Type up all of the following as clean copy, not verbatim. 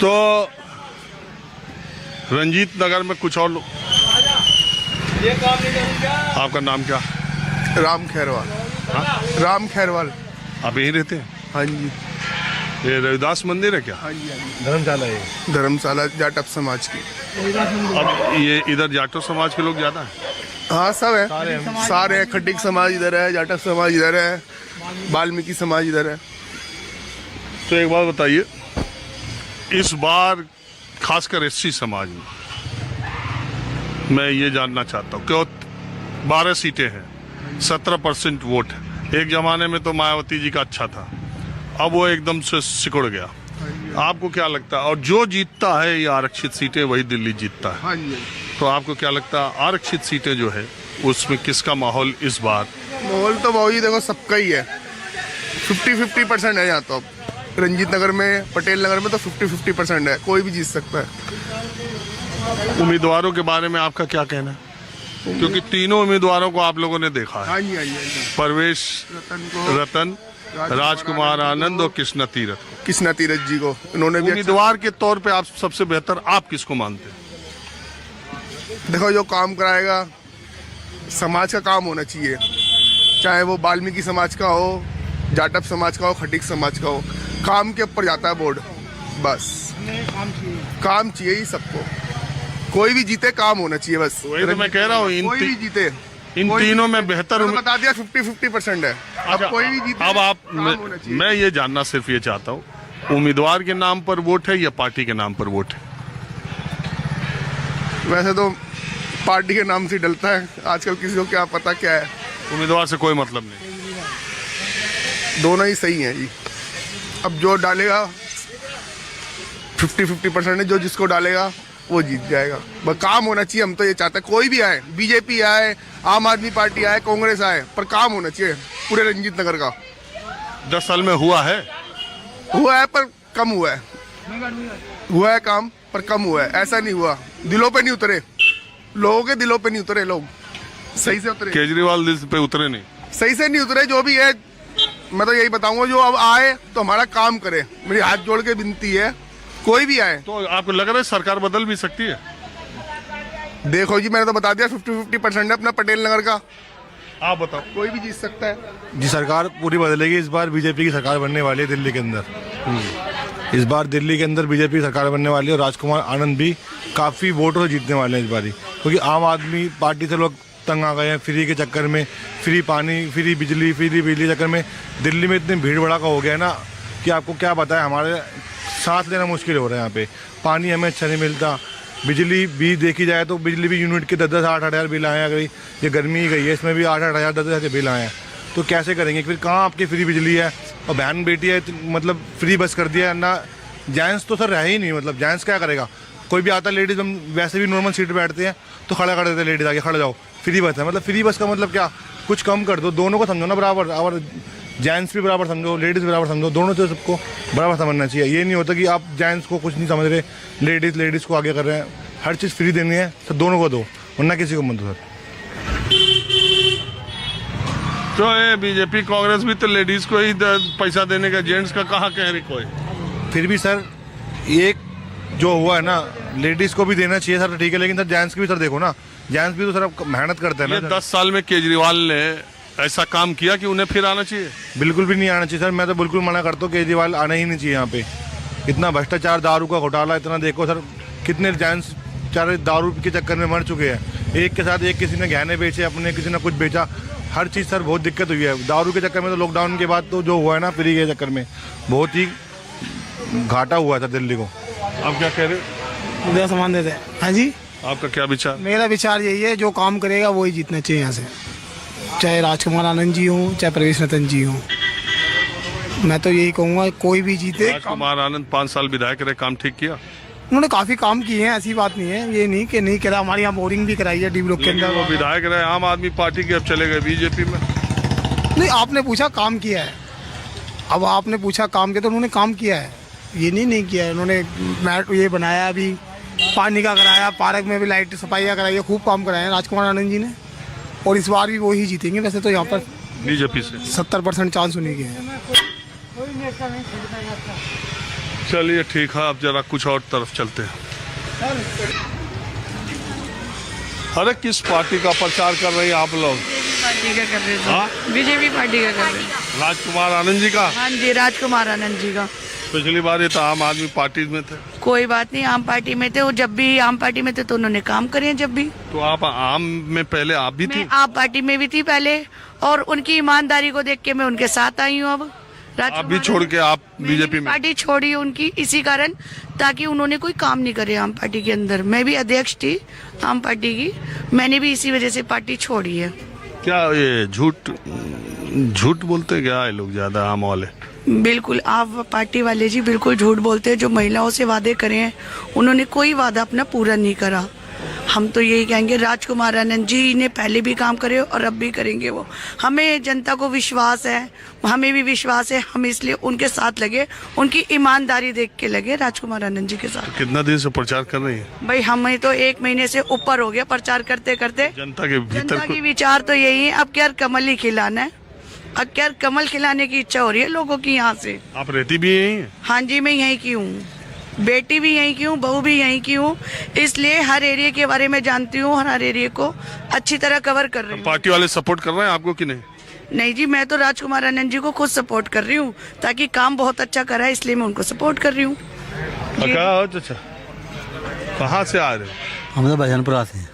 तो रंजीत नगर में कुछ और लोग। आपका नाम क्या? राम खैरवाल। हाँ? राम खैरवाल। आप यहीं रहते हैं? हाँ जी। ये रविदास मंदिर है क्या? हाँ जी, हाँ जी। धर्मशाला है। धर्मशाला जाटव समाज की। अब ये इधर जाटव समाज के लोग ज़्यादा हैं? हाँ, सब है, सारे हैं। खट्टिक समाज इधर है, जाटव समाज इधर है, वाल्मीकि समाज इधर है। तो एक बात बताइए, इस बार खासकर एससी समाज में मैं ये जानना चाहता हूँ, क्यों 12 सीटें हैं, 17% वोट है। एक जमाने में तो मायावती जी का अच्छा था, अब वो एकदम से सिकुड़ गया। आपको क्या लगता है? और जो जीतता है ये आरक्षित सीटें, वही दिल्ली जीतता है। हाँ जी। तो आपको क्या लगता है आरक्षित सीटें जो है उसमें किसका माहौल इस बार? माहौल तो भाई देखो सबका ही है, 50-50% है यहाँ तो। अब रंजीत नगर में, पटेल नगर में तो 50-50% है, कोई भी जीत सकता है। उम्मीदवारों के बारे में आपका क्या कहना है? क्योंकि तीनों उम्मीदवारों को आप लोगों ने देखा है, हाँ जी, हाँ जी, हाँ जी। परवेश रतन को, रतन, राजकुमार आनंद और कृष्णा तीरथ। कृष्णा तीरथ जी को इन्होंने भी उम्मीदवार के तौर पे आप सबसे बेहतर आप किसको मानते हैं? देखो, जो काम कराएगा, समाज का काम होना चाहिए, चाहे वो वाल्मीकि समाज का हो, जाटव समाज का हो, खट्टिक समाज का हो। काम के ऊपर जाता है बोर्ड, बस काम चाहिए ही सबको। कोई भी जीते, काम होना चाहिए बस। वही तो मैं कह रहा हूँ, कोई भी जीते, इन तीनों में बेहतर मैंने बता दिया 50-50% है। अब कोई भी जीते, अब आप काम होना चाहिए। मैं ये जानना सिर्फ ये चाहता हूँ, उम्मीदवार के नाम पर वोट है या पार्टी के नाम पर वोट है? वैसे तो पार्टी के नाम से डलता है आजकल, किसी को क्या पता क्या है। उम्मीदवार से कोई मतलब नहीं। दोनों ही सही हैं जी। अब जो डालेगा 50-50% है, जो जिसको डालेगा वो जीत जाएगा। बस काम होना चाहिए, हम तो ये चाहते हैं। कोई भी आए, बीजेपी आए, आम आदमी पार्टी आए, कांग्रेस आए, पर काम होना चाहिए पूरे रंजीत नगर का। 10 साल में हुआ है पर कम हुआ है। हुआ है काम, पर कम हुआ है। ऐसा नहीं हुआ, दिलों पे नहीं उतरे, लोगों के दिलों पे नहीं उतरे, लोग सही से उतरे। केजरीवाल दिल पे उतरे नहीं, सही से नहीं उतरे। जो भी है, मैं तो यही बताऊंगा, जो अब आए तो हमारा काम करे। मेरी हाथ जोड़ के विनती है, कोई भी आए। तो आपको लग रहा है सरकार बदल भी सकती है? देखो जी, मैंने तो बता दिया 50-50% है अपना पटेल नगर का। आप बताओ। कोई भी जीत सकता है जी। सरकार पूरी बदलेगी इस बार। बीजेपी की सरकार बनने वाली है दिल्ली के अंदर। इस बार दिल्ली के अंदर बीजेपी की सरकार बनने वाली है और राजकुमार आनंद भी काफ़ी वोटों से जीतने वाले हैं इस बारी, क्योंकि आम आदमी पार्टी से लोग तंग आ गए हैं। फ्री के चक्कर में, फ्री पानी, फ्री बिजली चक्कर में दिल्ली में इतनी भीड़ भड़ाका हो गया है ना कि आपको क्या बताएं। हमारे सांस लेना मुश्किल हो रहा है यहाँ पे। पानी हमें अच्छा नहीं मिलता। बिजली भी देखी जाए तो बिजली भी यूनिट के 10-10, 8-8 हज़ार बिल आए हैं। अगर ये गर्मी ही गई है, इसमें भी 8-8 हज़ार, 10-10 के बिल आए हैं। तो कैसे करेंगे? फिर कहाँ आपकी फ्री बिजली है? और बहन बेटी है, मतलब फ्री बस कर दिया ना। जेंट्स तो सर रहे ही नहीं, मतलब जेंट्स क्या करेगा? कोई भी आता, लेडीज़ हम वैसे भी नॉर्मल सीट पर बैठते हैं तो खड़ा कर देते हैं, लेडीज़ आगे खड़े जाओ, फ्री बस है। मतलब फ्री बस का मतलब क्या? कुछ कम कर दो, दोनों को समझो ना बराबर। और जेंट्स भी बराबर समझो, लेडीज़ भी बराबर समझो, दोनों से सबको बराबर समझना चाहिए। ये नहीं होता कि आप जेंट्स को कुछ नहीं समझ रहे, लेडीज़ को आगे कर रहे हैं। हर चीज़ फ्री देनी है तो दोनों को दो, वरना किसी को मत दो सर। तो ये बीजेपी कांग्रेस भी तो लेडीज को ही पैसा देने का, जेंट्स का कहाँ कह रही कोई? फिर भी सर एक जो हुआ है ना, लेडीज़ को भी देना चाहिए सर, ठीक है, लेकिन सर जेंट्स की भी सर देखो ना, जेंट्स भी तो सर मेहनत करते हैं ना। ये 10 साल में केजरीवाल ने ऐसा काम किया कि उन्हें फिर आना चाहिए? बिल्कुल भी नहीं आना चाहिए सर। मैं तो बिल्कुल मना करता हूँ, केजरीवाल आना ही नहीं चाहिए यहाँ पे। इतना भ्रष्टाचार, दारू का घोटाला, इतना देखो सर, कितने जेंट्स बेचारे दारू के चक्कर में मर चुके हैं। एक के साथ एक, किसी ने गहने बेचे अपने, किसी ने कुछ बेचा, हर चीज़ सर बहुत दिक्कत हुई है दारू के चक्कर में। तो लॉकडाउन के बाद तो जो हुआ है ना, फ्री के चक्कर में बहुत ही घाटा हुआ था दिल्ली को। आप क्या कह रहे हो? मुझे सामान दे दे। हाँ जी, आपका क्या विचार? मेरा विचार यही है, जो काम करेगा वही जीतना चाहिए यहाँ से, चाहे राजकुमार आनंद जी हों, चाहे परवेश रतन जी हों। मैं तो यही कहूँगा, कोई भी जीते। राजकुमार आनंद 5 साल विधायक रहे, काम ठीक किया? उन्होंने काफ़ी काम किए हैं, ऐसी बात नहीं है। ये नहीं कि नहीं करा, हमारे यहाँ बोरिंग भी कराई है डी ब्लॉक के अंदर। वो विधायक रहे आम आदमी पार्टी के, अब चले गए बीजेपी में। नहीं, आपने पूछा काम किया है, अब आपने पूछा काम किया तो उन्होंने काम किया है। ये नहीं किया है। उन्होंने मैट ये बनाया, अभी पानी का कराया, पार्क में भी लाइट सफाइयाँ कराई है, खूब काम कराए हैं राजकुमार आनंद जी ने। और इस बार भी वो ही जीतेंगे। वैसे तो यहाँ पर बीजेपी से 70% चांस होने के हैं। चलिए ठीक है, अब जरा कुछ और तरफ चलते हैं। अरे किस पार्टी का प्रचार कर रहे हैं आप लोग? पार्टी का कर रहे हाँ? थे, बीजेपी पार्टी का कर रहे हैं। राजकुमार आनंद जी का? हाँ जी, राजकुमार आनंद जी का। पिछली बार ये तो आम आदमी पार्टी में थे। कोई बात नहीं, आम पार्टी में थे वो, जब भी आम पार्टी में थे तो उन्होंने काम करे हैं जब भी। तो आप आम में पहले आप भी थी? मैं आप पार्टी में भी थी पहले, और उनकी ईमानदारी को देख के मैं उनके साथ आई हूँ। अब आप भी छोड़ के आप बीजेपी में? पार्टी छोड़ी उनकी इसी कारण, ताकि उन्होंने कोई काम नहीं करे आम पार्टी के अंदर। मैं भी अध्यक्ष थी आम पार्टी की, मैंने भी इसी वजह से पार्टी छोड़ी है। क्या ये झूठ बोलते क्या है लोग ज्यादा आम वाले? बिल्कुल, आप पार्टी वाले जी बिल्कुल झूठ बोलते हैं। जो महिलाओं से वादे करे हैं उन्होंने कोई वादा अपना पूरा नहीं करा। हम तो यही कहेंगे, राजकुमार आनंद जी ने पहले भी काम करे और अब भी करेंगे वो। हमें जनता को विश्वास है, हमें भी विश्वास है, हम इसलिए उनके साथ लगे, उनकी ईमानदारी देख के लगे राजकुमार आनंद जी के साथ। कितना दिन से प्रचार कर रही है? भाई हमें तो 1 महीने से ऊपर हो गया प्रचार करते करते। जनता के भीतर जनता की विचार तो यही है, अब क्या कमल ही खिलाना है, अब क्या कमल खिलाने की इच्छा हो रही है लोगों की यहाँ से। आप रहती भी यही है? हाँ जी, मैं यहीं की हूँ, बेटी भी यहीं की हूँ, बहू भी यहीं की हूँ, इसलिए हर एरिया के बारे में जानती हूँ, हर एरिया को अच्छी तरह कवर कर रही हूँ। पार्टी वाले सपोर्ट कर रहे हैं आपको कि नहीं? नहीं जी, मैं तो राजकुमार आनंद जी को खुद सपोर्ट कर रही हूँ, ताकि काम बहुत अच्छा करा है, इसलिए मैं उनको सपोर्ट कर रही हूँ। अच्छा, कहाँ से आ रहे हो? हम तो भजनपुरा से हैं।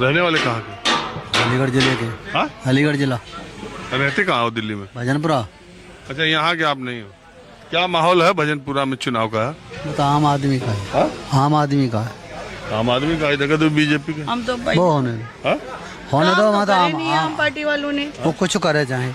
रहने वाले कहाँ के? अलीगढ़ जिले के। हाँ? अलीगढ़ जिला। रहते कहाँ हो दिल्ली में? भजनपुरा। अच्छा, यहाँ के आप नहीं हो। क्या माहौल है भजनपुरा में चुनाव का? वो तो आम आदमी का है। हाँ? आम आदमी का है। आम आदमी का इधर तो बीजेपी का। हम तो भाई वो होने हाँ? दो वहाँ तो आम पार्टी वालों ने वो कुछ करे चाहे।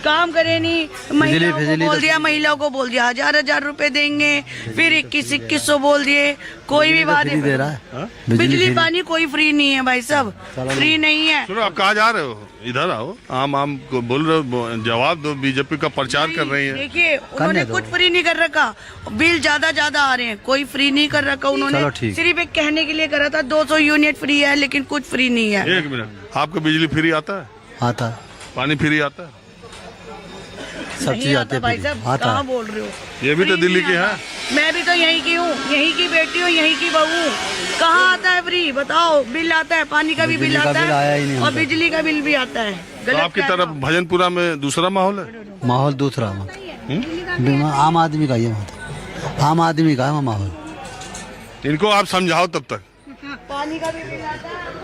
काम करे नहीं, महिलाओं को बिजली बोल तो- दिया, महिलाओं को बोल दिया 1000 रुपए देंगे, फिर 2100 बोल दिए, कोई भी बात फ्री दे रहा है। हाँ? बिजली पानी कोई फ्री नहीं है भाई, सब फ्री नहीं है। सुनो, आप कहाँ जा रहे हो? इधर आओ, आम को बोल रहे हो, जवाब दो। बीजेपी का प्रचार कर रही है। देखिए, उन्होंने कुछ फ्री नहीं कर रखा, बिल ज्यादा आ रहे हैं, कोई फ्री नहीं कर रखा चलो उन्होंने, ठीक। सिर्फ एक कहने के लिए करा था 200 यूनिट फ्री है, लेकिन कुछ फ्री नहीं है। 1 मिनट, आपको बिजली फ्री आता है? आता है, पानी फ्री आता है? सब नहीं चीज आता आती भाई है। साहब, आता कहाँ है। बोल रहे हो? ये भी तो फ्री दिल्ली नहीं की है। आता। मैं भी तो यहीं की हूँ, यहीं की बेटी हूँ, यहीं की बहू हूँ। कहाँ आता है फ्री? बताओ। बिल आता है, पानी का भी बिल बिजली का आता बिल आया ही है नहीं और हमको। बिजली का बिल भी आता है। तो गलत आपकी कह तरफ रहे हो। भजनपुरा में दूसरा माहौल है? माहौल दूसरा आम आदमी का, ये मतलब आम आदमी का है वो माहौल। इनको आप समझाओ तब तक। पानी का भी बिल आता है।